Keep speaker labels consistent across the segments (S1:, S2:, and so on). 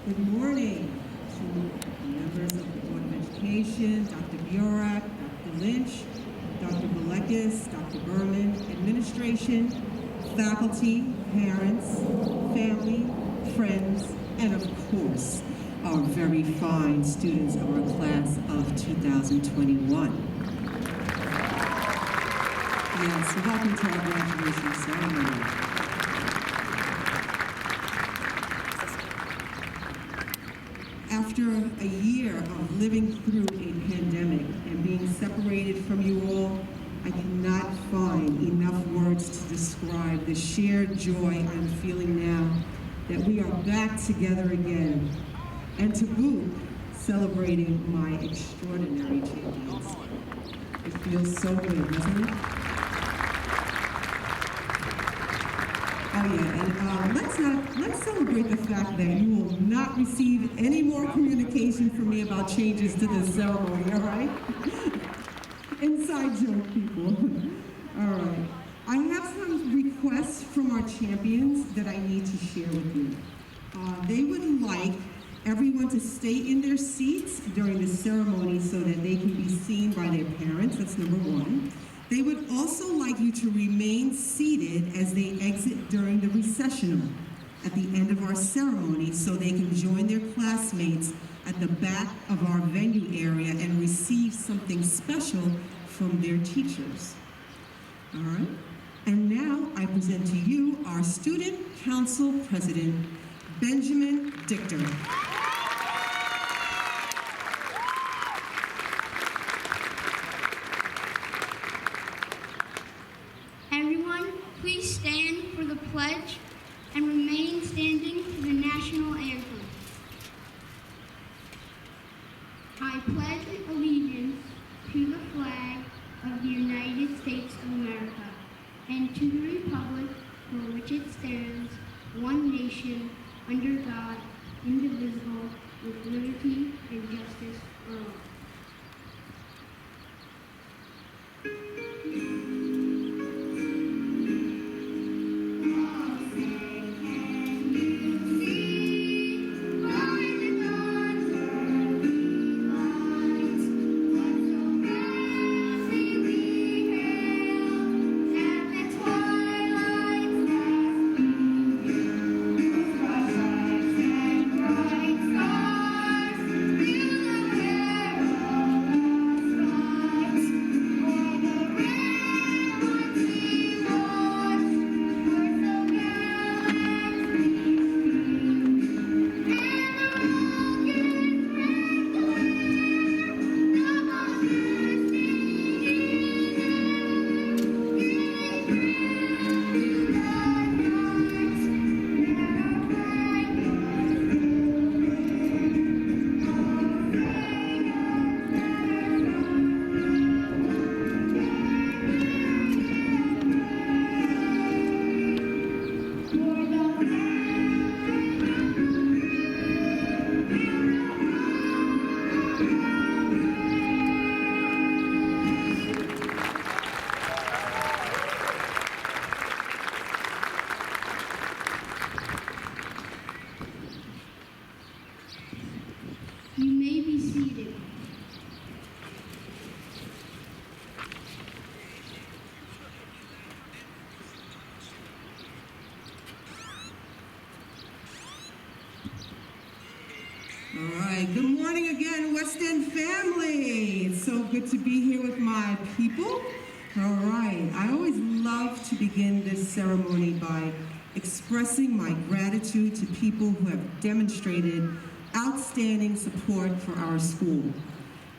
S1: Good morning to members of the Board of Education, Dr. Burak, Dr. Lynch, Dr. Valekis, Dr. Berman, administration, faculty, parents, family, friends, and of course, our very fine students of our class of 2021. Yes, welcome to our graduation ceremony. After a year of living through a pandemic and being separated from you all, I cannot find enough words to describe the shared joy I'm feeling now that we are back together again, and to boot, celebrating my extraordinary champions. It feels so good, doesn't it? Oh yeah, and let's celebrate the fact that you will not receive any more communication from me about changes to this ceremony, all right? Inside joke, people. All right. I have some requests from our champions that I need to share with you. They would like everyone to stay in their seats during the ceremony so that they can be seen by their parents. That's number one. They would also like you to remain seated as they exit during the recessional at the end of our ceremony so they can join their classmates at the back of our venue area and receive something special from their teachers. All right? And now I present to you our Student Council President, Benjamin Dichter.
S2: Please stand for the pledge and remain standing for the national anthem. I pledge allegiance to the flag of the United States of America and to the republic for which it stands, one nation, under God, indivisible, with liberty and justice for all.
S1: All right, good morning again, West End family. It's so good to be here with my people. All right, I always love to begin this ceremony by expressing my gratitude to people who have demonstrated outstanding support for our school.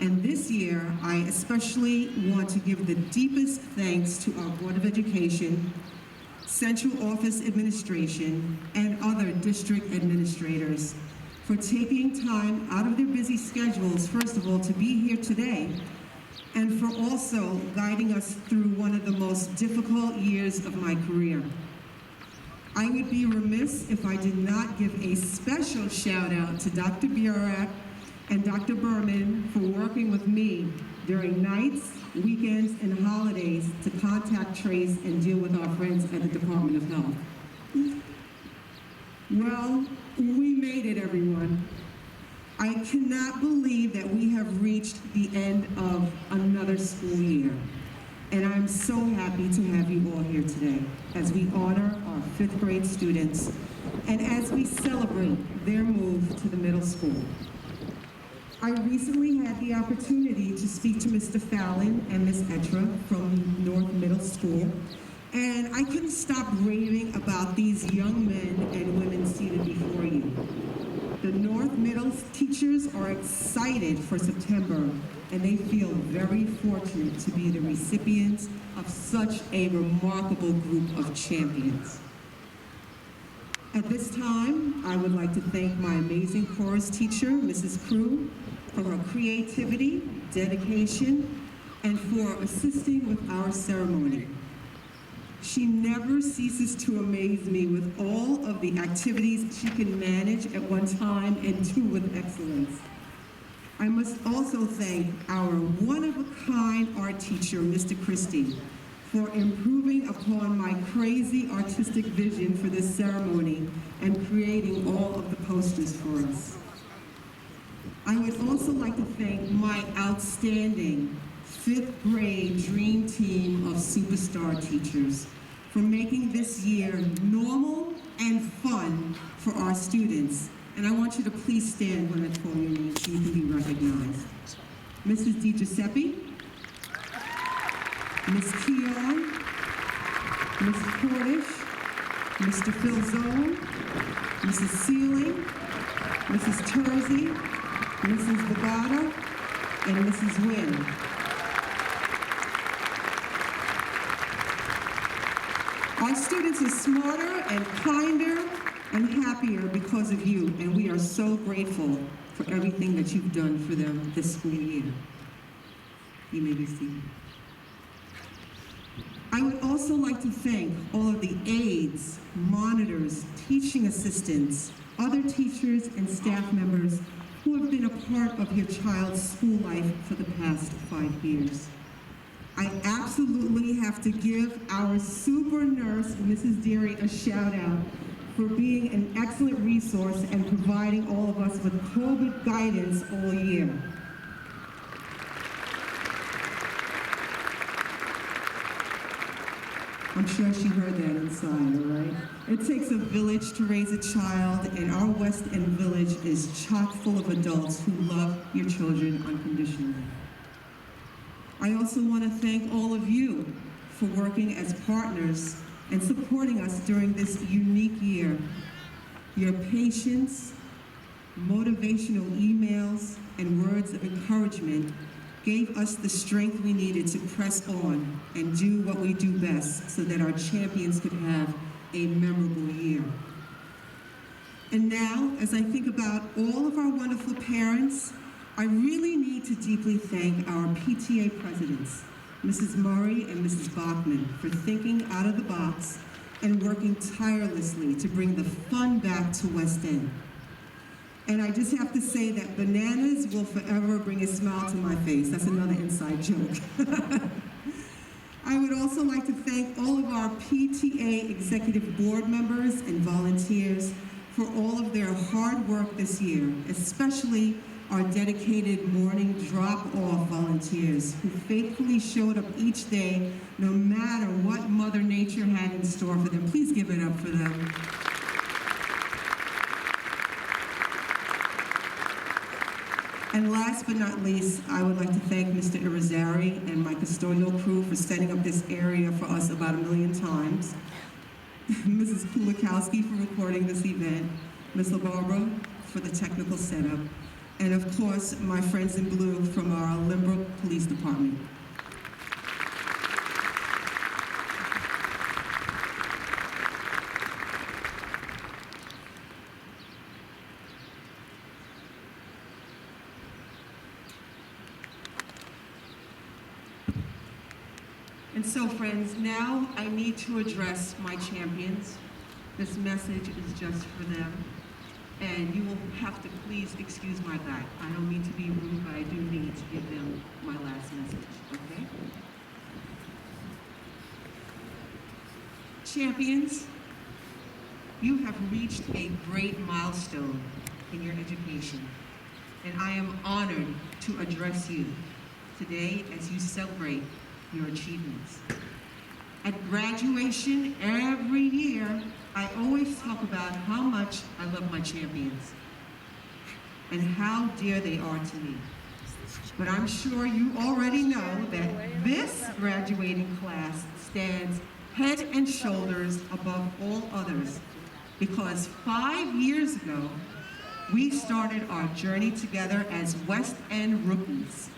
S1: And this year, I especially want to give the deepest thanks to our Board of Education, Central Office Administration, and other district administrators for taking time out of their busy schedules, first of all, to be here today, and for also guiding us through one of the most difficult years of my career. I would be remiss if I did not give a special shout out to Dr. Burak and Dr. Berman for working with me during nights, weekends, and holidays to contact, trace, and deal with our friends at the Department of Health. Well, we made it, everyone. I cannot believe that we have reached the end of another school year. And I'm so happy to have you all here today as we honor our fifth grade students and as we celebrate their move to the middle school. I recently had the opportunity to speak to Mr. Fallon and Ms. Etra from North Middle School, and I couldn't stop raving about these young men and women seated before you. The North Middle teachers are excited for September, and they feel very fortunate to be the recipients of such a remarkable group of champions. At this time, I would like to thank my amazing chorus teacher, Mrs. Crew, for her creativity, dedication, and for assisting with our ceremony. She never ceases to amaze me with all of the activities she can manage at one time and do with excellence. I must also thank our one-of-a-kind art teacher, Mr. Christie, for improving upon my crazy artistic vision for this ceremony and creating all of the posters for us. I would also like to thank my outstanding fifth grade dream team of superstar teachers for making this year normal and fun for our students. And I want you to please stand when I call your name so you can be recognized. Mrs. DiGiuseppe, Ms. Keon, Ms. Cordish, Mr. Philzone, Mrs. Sealing, Mrs. Terzi, Mrs. Vagata, and Mrs. Wynn. Our students are smarter and kinder and happier because of you, and we are so grateful for everything that you've done for them this school year. You may be seated. I would also like to thank all of the aides, monitors, teaching assistants, other teachers and staff members who have been a part of your child's school life for the past 5 years. I absolutely have to give our super nurse, Mrs. Deary, a shout out for being an excellent resource and providing all of us with COVID guidance all year. I'm sure she heard that inside, all right? It takes a village to raise a child, and our West End village is chock full of adults who love your children unconditionally. I also want to thank all of you for working as partners and supporting us during this unique year. Your patience, motivational emails, and words of encouragement gave us the strength we needed to press on and do what we do best so that our champions could have a memorable year. And now, as I think about all of our wonderful parents, I really need to deeply thank our PTA presidents, Mrs. Murray and Mrs. Bachman, for thinking out of the box and working tirelessly to bring the fun back to West End. And I just have to say that bananas will forever bring a smile to my face. That's another inside joke. I would also like to thank all of our PTA executive board members and volunteers for all of their hard work this year, especially our dedicated morning drop-off volunteers who faithfully showed up each day no matter what Mother Nature had in store for them. Please give it up for them. And last but not least, I would like to thank Mr. Irizarry and my custodial crew for setting up this area for us about 1 million times. Mrs. Kulikowski for recording this event, Ms. LaBarbara for the technical setup, and of course, my friends in blue from our Limbrook Police Department. And so, friends, now I need to address my champions. This message is just for them. And you will have to please excuse my back. I don't mean to be rude, but I do need to give them my last message, okay? Champions, you have reached a great milestone in your education, and I am honored to address you today as you celebrate your achievements. At graduation every year, I always talk about how much I love my champions and how dear they are to me. But I'm sure you already know that this graduating class stands head and shoulders above all others because 5 years ago, we started our journey together as West End rookies.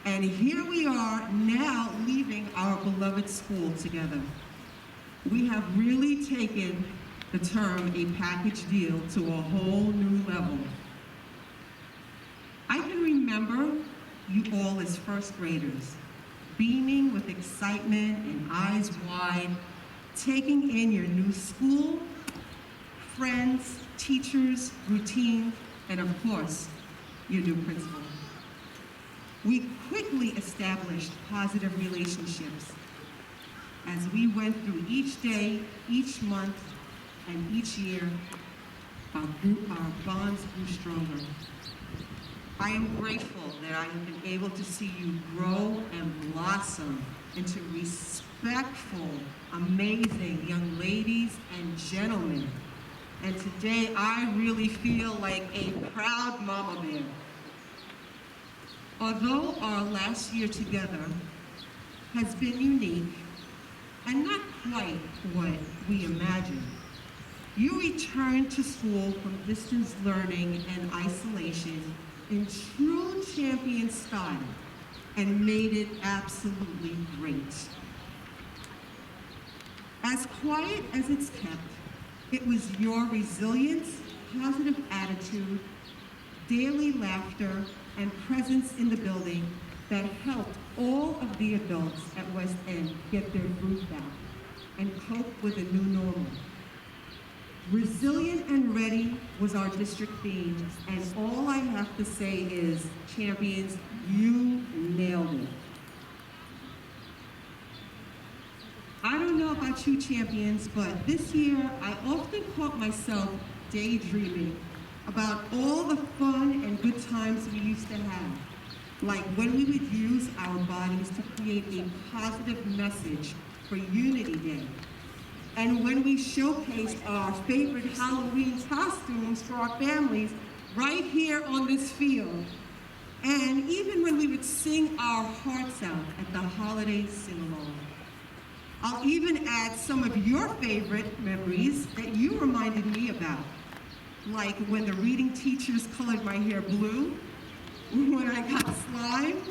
S1: And here we are now leaving our beloved school together. We have really taken the term a package deal to a whole new level. I can remember you all as first graders, beaming with excitement and eyes wide, taking in your new school, friends, teachers, routine, and of course, your new principal. We quickly established positive relationships as we went through each day, each month, and each year. Our bonds grew stronger. I am grateful that I have been able to see you grow and blossom into respectful, amazing young ladies and gentlemen. And today I really feel like a proud mama bear. Although our last year together has been unique and not quite what we imagined, you returned to school from distance learning and isolation in true champion style and made it absolutely great. As quiet as it's kept, it was your resilience, positive attitude, daily laughter, and presence in the building that helped all of the adults at West End get their groove back and cope with a new normal. Resilient and ready was our district theme, and all I have to say is, champions, you nailed it. I don't know about you champions, but this year I often caught myself daydreaming about all the fun and good times we used to have, like when we would use our bodies to create a positive message for Unity Day, and when we showcased our favorite Halloween costumes for our families right here on this field, and even when we would sing our hearts out at the holiday sing-along. I'll even add some of your favorite memories that you reminded me about, like when the reading teachers colored my hair blue, when I got slime,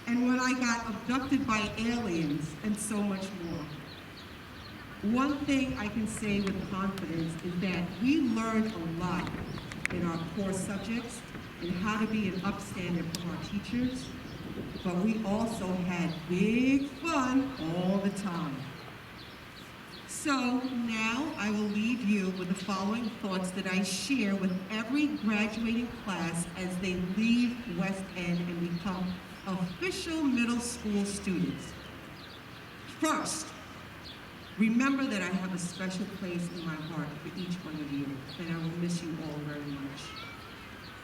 S1: and when I got abducted by aliens, and so much more. One thing I can say with confidence is that we learned a lot in our core subjects and how to be an upstander from our teachers, but we also had big fun all the time. So now I will leave you with the following thoughts that I share with every graduating class as they leave West End and become official middle school students. First, remember that I have a special place in my heart for each one of you, and I will miss you all very much.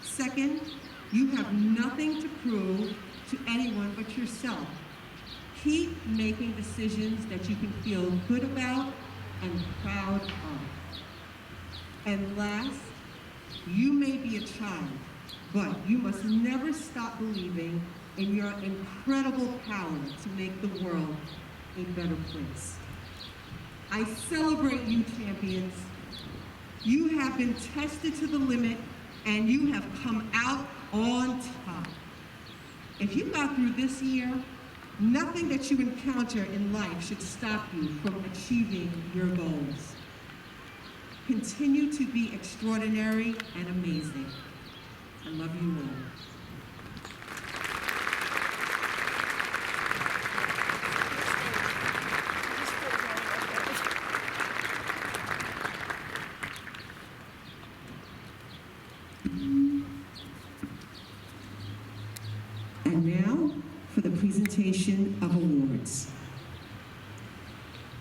S1: Second, you have nothing to prove to anyone but yourself. Keep making decisions that you can feel good about and proud of. And last, you may be a child, but you must never stop believing in your incredible power to make the world a better place. I celebrate you, champions. You have been tested to the limit, and you have come out on top. If you got through this year, nothing that you encounter in life should stop you from achieving your goals. Continue to be extraordinary and amazing. I love you all. And now for the presentation of awards.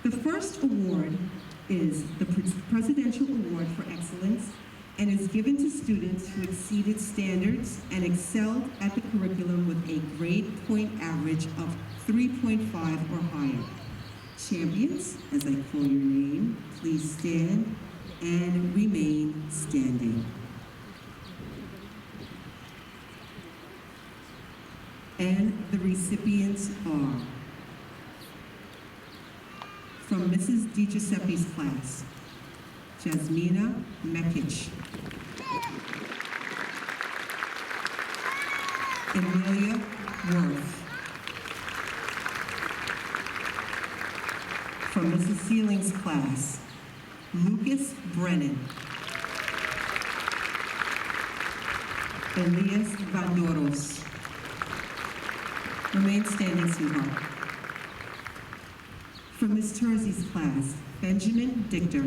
S1: The first award is the Presidential Award for Excellence and is given to students who exceeded standards and excelled at the curriculum with a grade point average of 3.5 or higher. Champions, as I call your name, please stand and remain standing. And the recipients are from Mrs. DiGiuseppe's class, Jasmina Mekic, Amelia Worth. From Mrs. Seeling's class, Lucas Brennan, Elias Vandoros. Remain standing, sweetheart. From Ms. Terzi's class, Benjamin Dichter.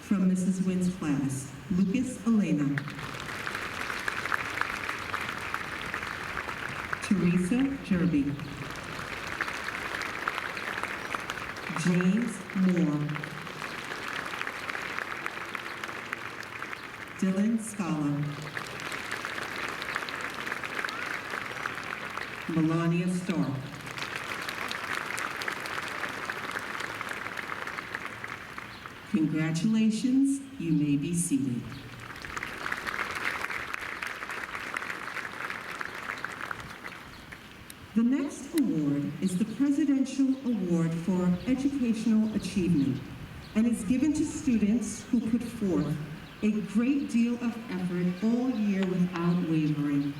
S1: From Mrs. Wynn's class, Lucas Elena. Teresa Jerby. James Moore. Dylan Scala. Melania Stark. Congratulations, you may be seated. The next award is the Presidential Award for Educational Achievement and is given to students who put forth a great deal of effort all year without wavering.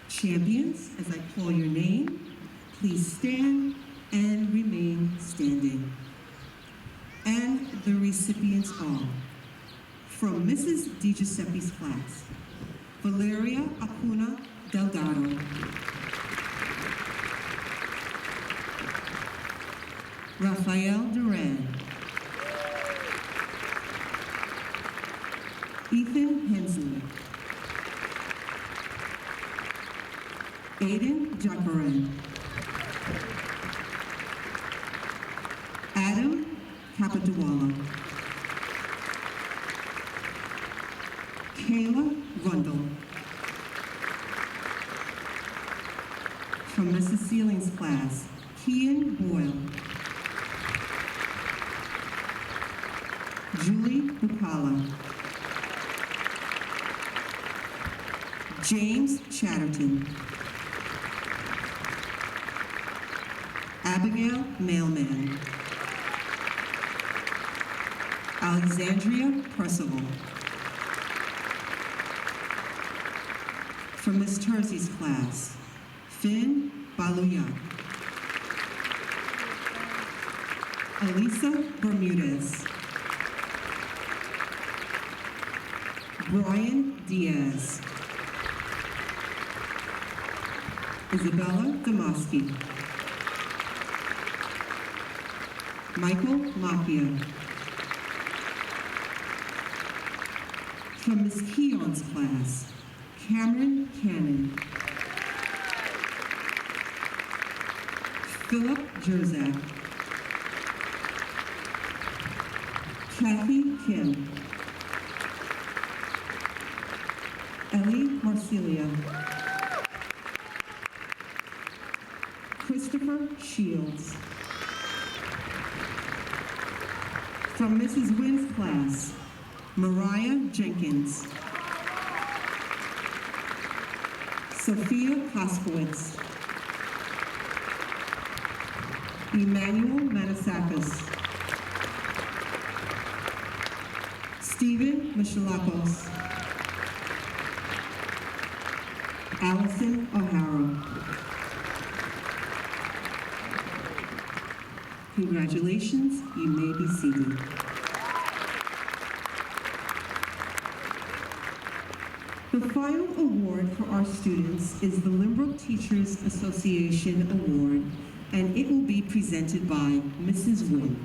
S1: Champions, as I call your name, please stand and remain standing. And the recipients are from Mrs. DiGiuseppe's class, Valeria Acuna Delgado, Rafael Duran, Ethan Hensley, Aiden Jacaran, Adam Capaduala, Kayla Rundle. From Mrs. Seeling's class, Kian Boyle, Julie Bukala, James Chatterton, Abigail Mailman, Alexandria Percival. From Ms. Terzi's class, Finn Baluya, Elisa Bermudez, Brian Diaz, Isabella Damaski, Michael Mafia. From Ms. Keon's class, Cameron Cannon, Philip Jerzak, Kathy Kim, Ellie Marcelia, Christopher Shields. From Mrs. Wynn's class, Mariah Jenkins, Sophia Koskowitz, Emmanuel Manasakis, Stephen Michalakos, Allison O'Hara. Congratulations, you may be seated. The final award for our students is the Limbrook Teachers Association Award, and it will be presented by Mrs. Wynn.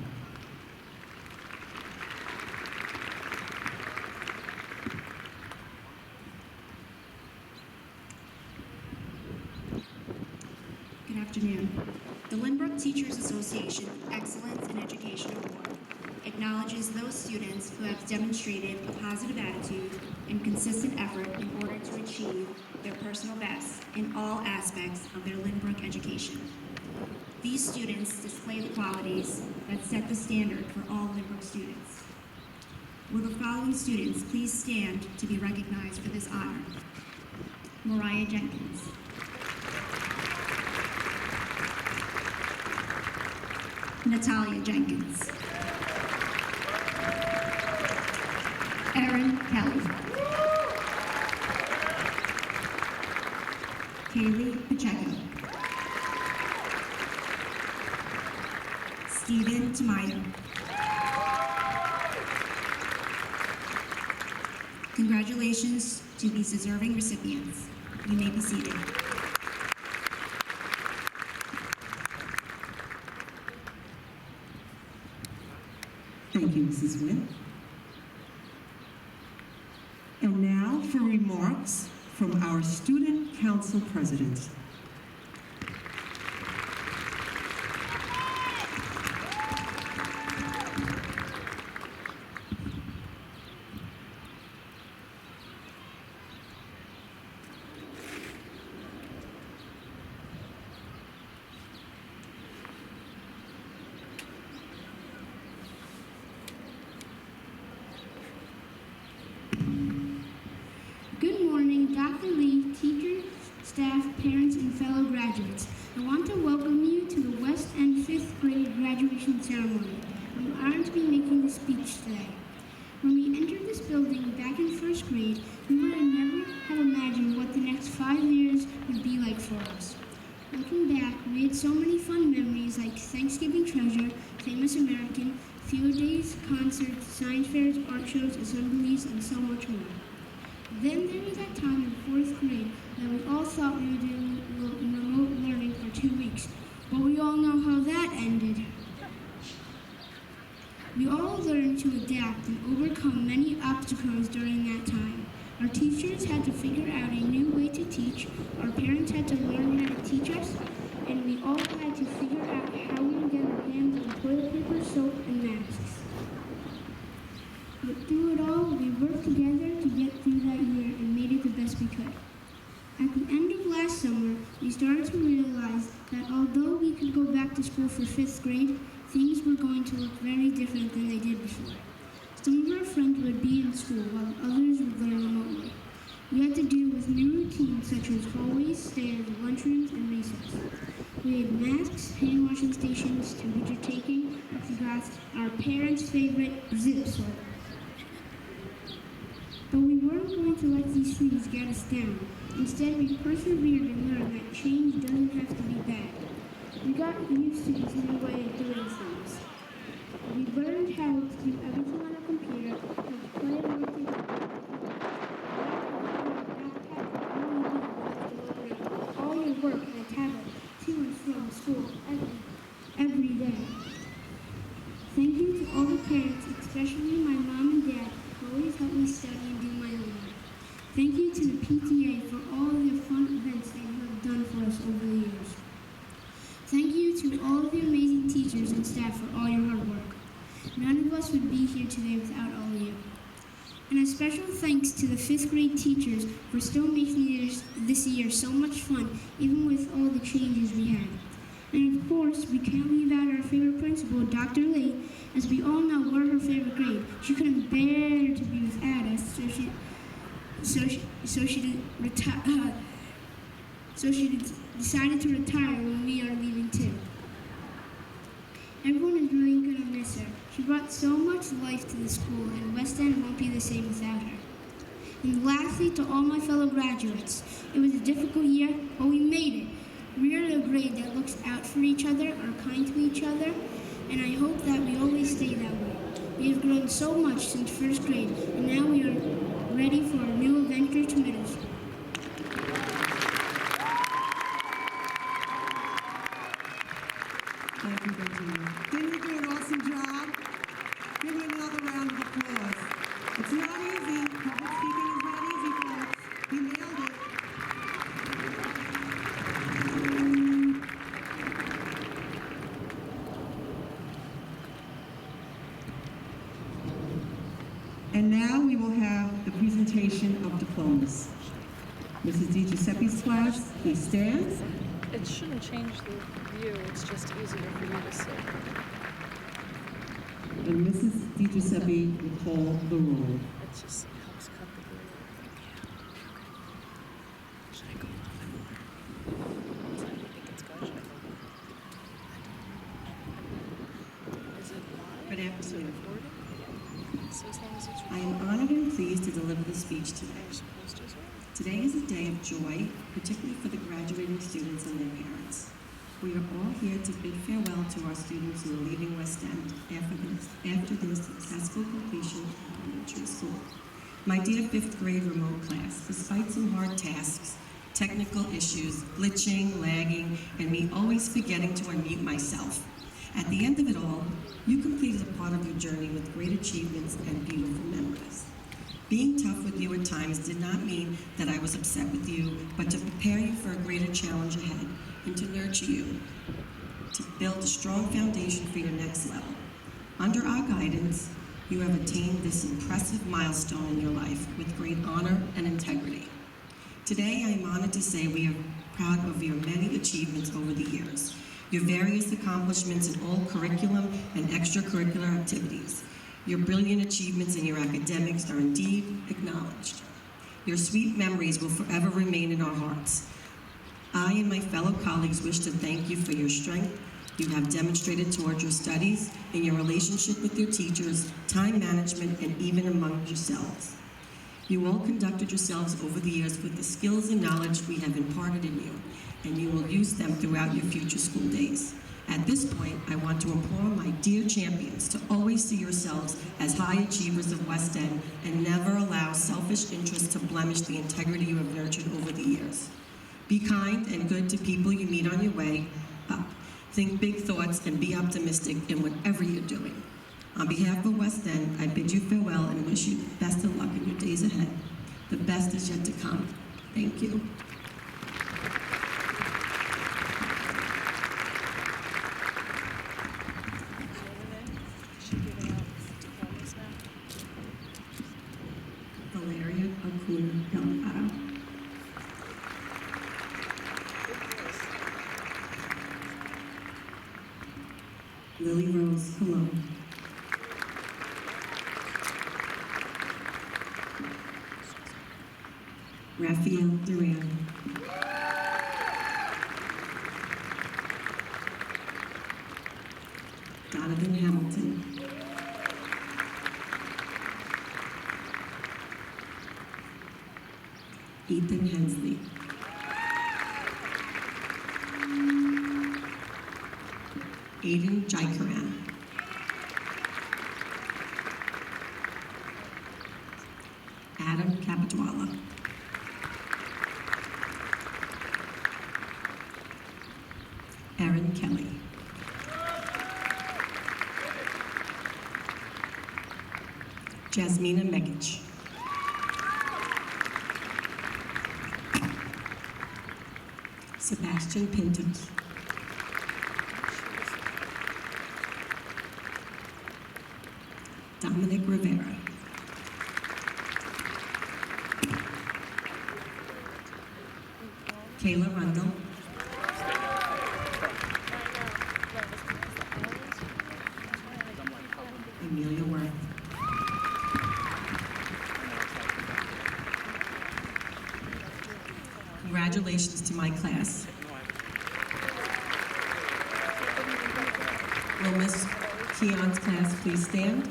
S3: Good afternoon. Teachers Association Excellence in Education Award acknowledges those students who have demonstrated a positive attitude and consistent effort in order to achieve their personal best in all aspects of their Lynbrook education. These students display the qualities that set the standard for all Lynbrook students. Will the following students please stand to be recognized for this honor? Mariah Jenkins. Natalia Jenkins. Erin Kelly. Kaylee Pacheco. Stephen Tamayo. Congratulations to these deserving recipients. You may be seated.
S1: Thank you, Mrs. Witt. And now for remarks from our Student Council President.
S2: Good morning, Dr. Lee, teachers, staff, parents, and fellow graduates. I want to welcome you to the West End 5th grade graduation ceremony. I'm honored to be making this speech today. When we entered this building back in 1st grade, we would have never have imagined what the next 5 years would be like for us. Looking back, we had so many fun memories like Thanksgiving Treasure, Famous American, field days, concerts, science fairs, art shows, assemblies, and so much more. Then there was that time in 4th grade that we all thought we were doing remote learning for 2 weeks, but we all know how that ended. We all learned to adapt and overcome many obstacles during that time. Our teachers had to figure out a new way to teach, our parents had to learn how to teach us, and we all had to figure out how we would get our hands on toilet paper, soap, and masks. But through it all, we worked together to get through that year and made it the best we could. At the end of last summer, we started to realize that although we could go back to school for 5th grade, things were going to look very different than they did before. Some of our friends would be in school while others would learn remotely. We had to deal with new routines such as hallways, stairs, lunchrooms, and recess. We had masks, hand washing stations, temperature taking, plexiglass, our parents' favorite zip sorter. But we weren't going to let these things get us down. Instead, we persevered and learned that change doesn't have to be bad. We got used to this new way of doing things. We learned how to do everything on a computer, how to play and work together. All your work and a tablet to and from school every day. Thank you to all the parents, especially my mom and dad, who always helped me study and do my homework. Thank you to the PTA for all of the fun events that you have done for us over the years. Thank you to all of the amazing teachers and staff for all your hard work. None of us would be here today without all of you. And a special thanks to the 5th grade teachers for still making this year so much fun, even with all the changes we had. And of course, we can't leave out our favorite principal, Dr. Lee. As we all know, we're her favorite grade. She couldn't bear to be without us, so she decided to retire when we are leaving too. Everyone is really going to miss her. She brought so much life to the school, and West End won't be the same without her. And lastly, to all my fellow graduates, it was a difficult year, but we made it. We are the grade that looks out for each other, are kind to each other, and I hope that we always stay that way. We have grown so much since 1st grade, and now we are ready for our new adventure to middle school.
S1: Thank you, Benjamin. Didn't you do an awesome job? Give him another round of applause. It's not easy. Public speaking is not easy, folks. He nailed it. And now we will have the presentation of diplomas. Mrs. DiGiuseppe's class, please stand.
S4: It shouldn't change the view, it's just easier for you to see.
S1: And Mrs. DiGiuseppe will call the roll.
S4: It just helps cut the glare. Should I go a little bit more? What time do you think it's good? Should I go more? Is it live?
S1: Good afternoon.
S4: Is it recorded? So as long as it's
S1: I am honored and pleased to deliver the speech today.
S4: Are you supposed to as well?
S1: Today is a day of joy, particularly for the graduating students and their parents. We are all here to bid farewell to our students who are leaving West End after their successful completion of elementary school. My dear fifth grade remote class, despite some hard tasks, technical issues, glitching, lagging, and me always forgetting to unmute myself, at the end of it all, you completed a part of your journey with great achievements and beautiful memories. Being tough with you at times did not mean that I was upset with you, but to prepare you for a greater challenge ahead and to nurture you, to build a strong foundation for your next level. Under our guidance, you have attained this impressive milestone in your life with great honor and integrity. Today, I am honored to say we are proud of your many achievements over the years, your various accomplishments in all curriculum and extracurricular activities. Your brilliant achievements in your academics are indeed acknowledged. Your sweet memories will forever remain in our hearts. I and my fellow colleagues wish to thank you for your strength you have demonstrated towards your studies, in your relationship with your teachers, time management, and even among yourselves. You all conducted yourselves over the years with the skills and knowledge we have imparted in you, and you will use them throughout your future school days. At this point, I want to implore my dear champions to always see yourselves as high achievers of West End and never allow selfish interests to blemish the integrity you have nurtured over the years. Be kind and good to people you meet on your way up. Think big thoughts and be optimistic in whatever you're doing. On behalf of West End, I bid you farewell and wish you the best of luck in your days ahead. The best is yet to come. Thank you. Valeria Acuna Delgado. Lily Rose Colon. Raphael Duran. Donovan Hamilton. Ethan Hensley. Aiden Jaikaran. Adam Capitwala. Aaron Kelly. Jasmina Mekic. Sebastian Pintos. Dominic Rivera. Kayla Rundle. Amelia Worth. Congratulations to my class. Will Miss Keon's class please stand?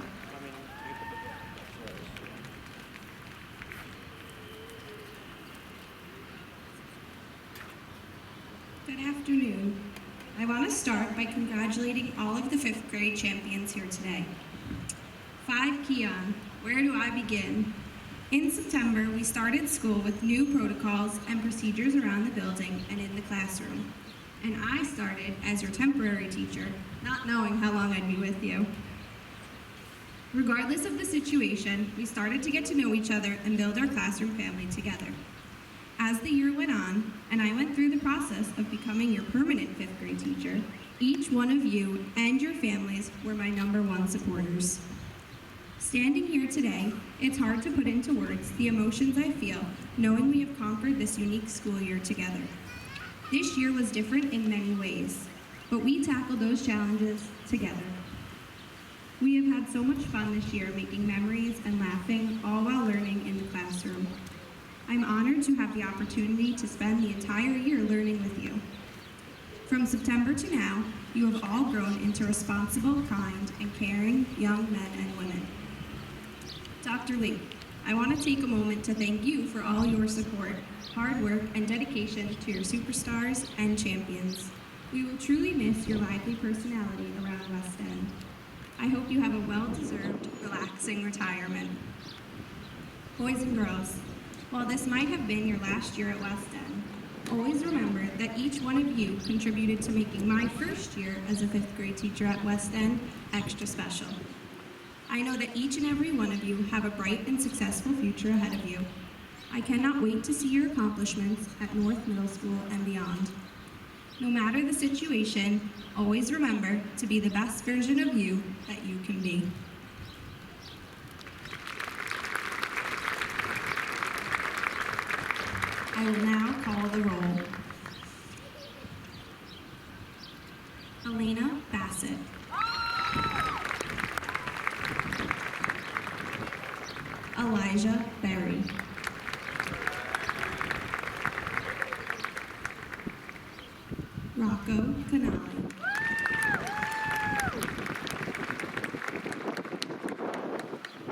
S5: Good afternoon. I want to start by congratulating all of the fifth grade champions here today. 5 Keon, where do I begin? In September, we started school with new protocols and procedures around the building and in the classroom. And I started as your temporary teacher, not knowing how long I'd be with you. Regardless of the situation, we started to get to know each other and build our classroom family together. As the year went on, and I went through the process of becoming your permanent fifth grade teacher, each one of you and your families were my #1 supporters. Standing here today, it's hard to put into words the emotions I feel knowing we have conquered this unique school year together. This year was different in many ways, but we tackled those challenges together. We have had so much fun this year making memories and laughing, all while learning in the classroom. I'm honored to have the opportunity to spend the entire year learning with you. From September to now, you have all grown into responsible, kind, and caring young men and women. Dr. Lee, I want to take a moment to thank you for all your support, hard work, and dedication to your superstars and champions. We will truly miss your lively personality around West End. I hope you have a well-deserved, relaxing retirement. Boys and girls, while this might have been your last year at West End, always remember that each one of you contributed to making my first year as a 5th grade teacher at West End extra special. I know that each and every one of you have a bright and successful future ahead of you. I cannot wait to see your accomplishments at North Middle School and beyond. No matter the situation, always remember to be the best version of you that you can be. I will now call the roll. Elena Bassett. Elijah Berry. Rocco Canali.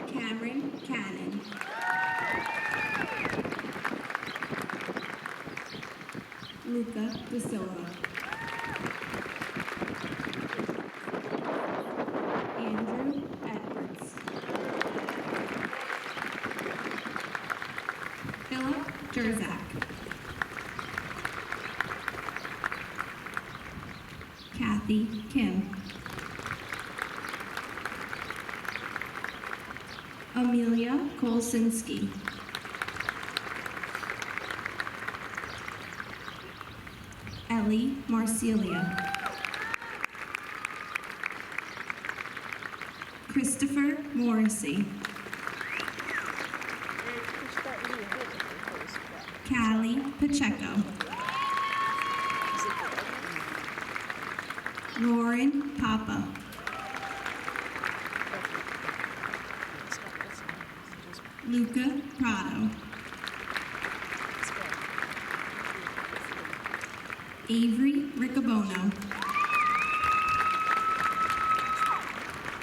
S5: Cameron Cannon. Luca Da Silva. Andrew Edwards. Philip Jerzak. Kathy Kim. Amelia Kolsinski. Ellie Marcelia. Christopher Morrissey. Callie Pacheco. Lauren Papa. Luca Prado. Avery Riccobono.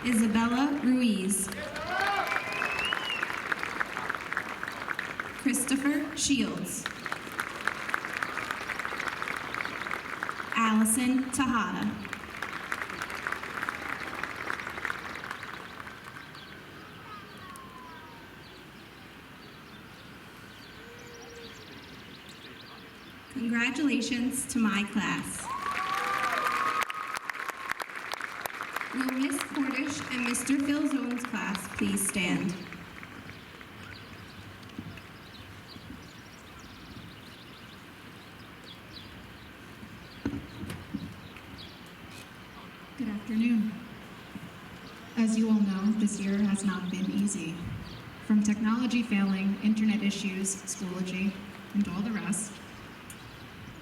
S5: Isabella Ruiz. Christopher Shields. Allison Tejada. Congratulations to my class. Will Miss Cordish and Mr. Philzone's class please stand?
S6: Good afternoon. As you all know, this year has not been easy. From technology failing, internet issues, Schoology, and all the rest,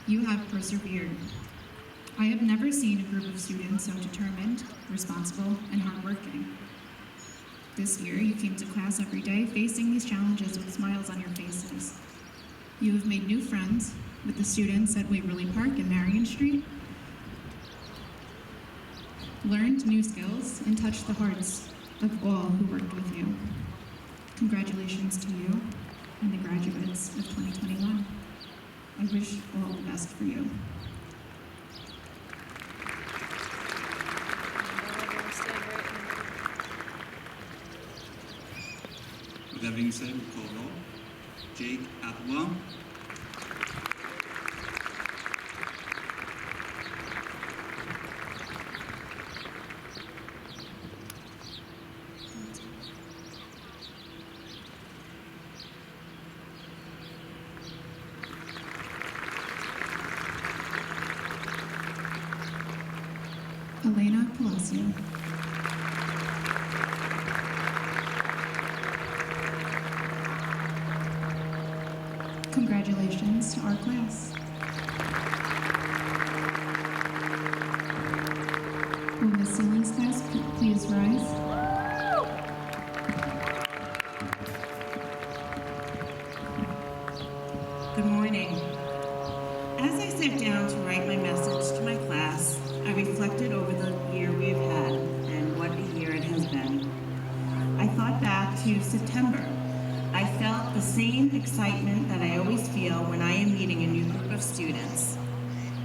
S6: you have persevered. I have never seen a group of students so determined, responsible, and hardworking. This year, you came to class every day facing these challenges with smiles on your faces. You have made new friends with the students at Waverly Park and Marion Street, learned new skills, and touched the hearts of all who worked with you. Congratulations to you and the graduates of 2021. I wish all the best for you.
S7: With that being said, we'll call roll. Jake Applewell.
S6: Elena Palacio. Congratulations to our class. Will Miss Ceiling's class please rise?
S1: Good morning. As I sat down to write my message to my class, I reflected over the year we've had and what a year it has been. I thought back to September. I felt the same excitement that I always feel when I am meeting a new group of students.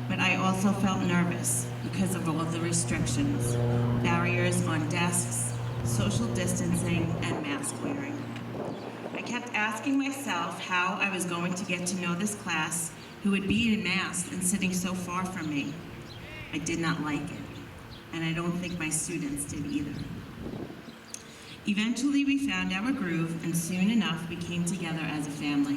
S1: But I also felt nervous because of all the restrictions, barriers on desks, social distancing, and mask wearing. I kept asking myself how I was going to get to know this class who would be in masks and sitting so far from me. I did not like it, and I don't think my students did either. Eventually, we found our groove, and soon enough, we came together as a family.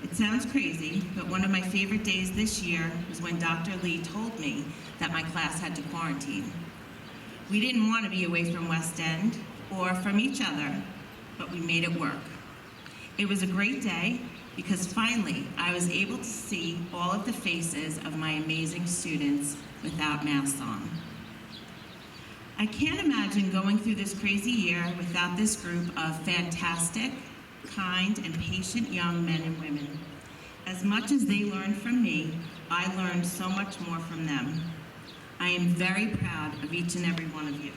S1: It sounds crazy, but one of my favorite days this year was when Dr. Lee told me that my class had to quarantine. We didn't want to be away from West End or from each other, but we made it work. It was a great day because finally I was able to see all of the faces of my amazing students without masks on. I can't imagine going through this crazy year without this group of fantastic, kind, and patient young men and women. As much as they learned from me, I learned so much more from them. I am very proud of each and every one of you.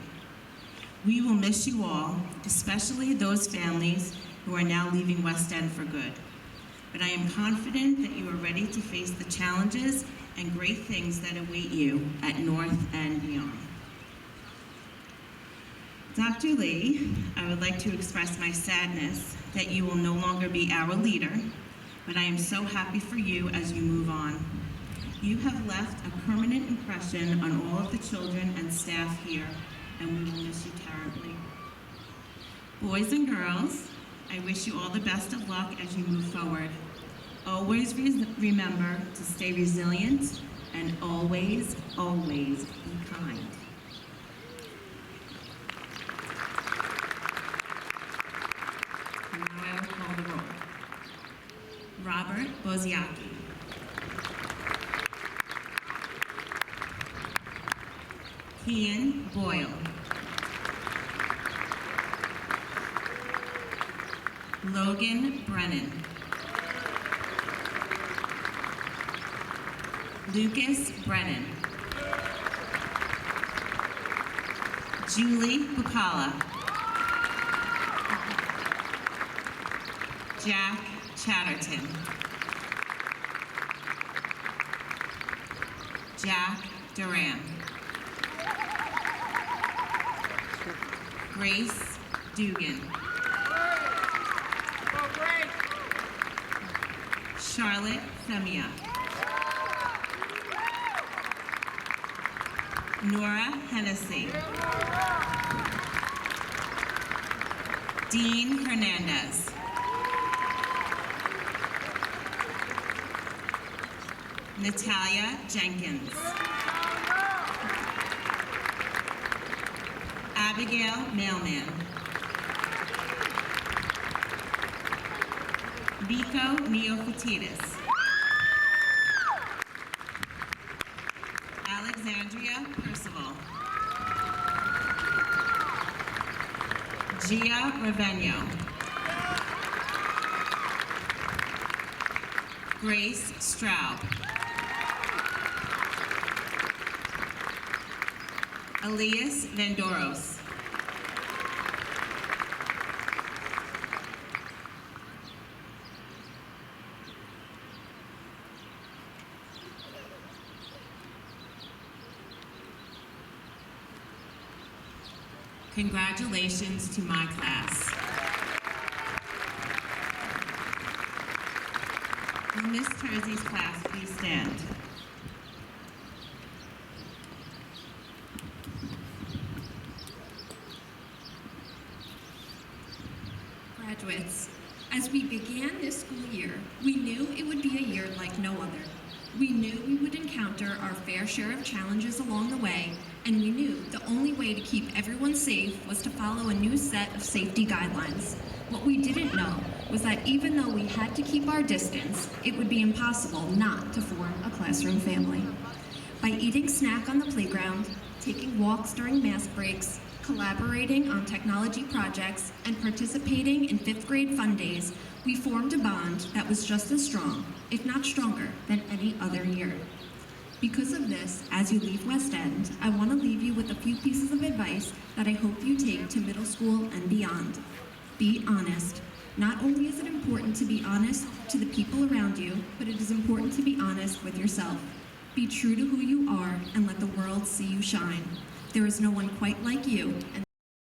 S1: We will miss you all, especially those families who are now leaving West End for good. But I am confident that you are ready to face the challenges and great things that await you at North and beyond. Dr. Lee, I would like to express my sadness that you will no longer be our leader, but I am so happy for you as you move on. You have left a permanent impression on all of the children and staff here, and we will miss you terribly. Boys and girls, I wish you all the best of luck as you move forward. Always remember to stay resilient and always, always be kind. And now I will call the roll. Robert Boziaki. Kian Boyle. Logan Brennan. Lucas Brennan. Julie Bukala. Jack Chatterton. Jack Duran. Grace Dugan. Charlotte Femia. Nora Hennessy. Dean Hernandez. Natalia Jenkins. Abigail Mailman. Nico Neophytidis. Alexandria Percival. Gia Ravenio. Grace Straub. Elias Vandoros. Congratulations to my class. Will Miss Tersey's class please stand?
S8: Graduates, as we began this school year, we knew it would be a year like no other. We knew we would encounter our fair share of challenges along the way, and we knew the only way to keep everyone safe was to follow a new set of safety guidelines. What we didn't know was that even though we had to keep our distance, it would be impossible not to form a classroom family. By eating snack on the playground, taking walks during mask breaks, collaborating on technology projects, and participating in 5th grade fun days, we formed a bond that was just as strong, if not stronger, than any other year. Because of this, as you leave West End, I want to leave you with a few pieces of advice that I hope you take to middle school and beyond. Be honest. Not only is it important to be honest to the people around you, but it is important to be honest with yourself. Be true to who you are and let the world see you shine. There is no one quite like you, and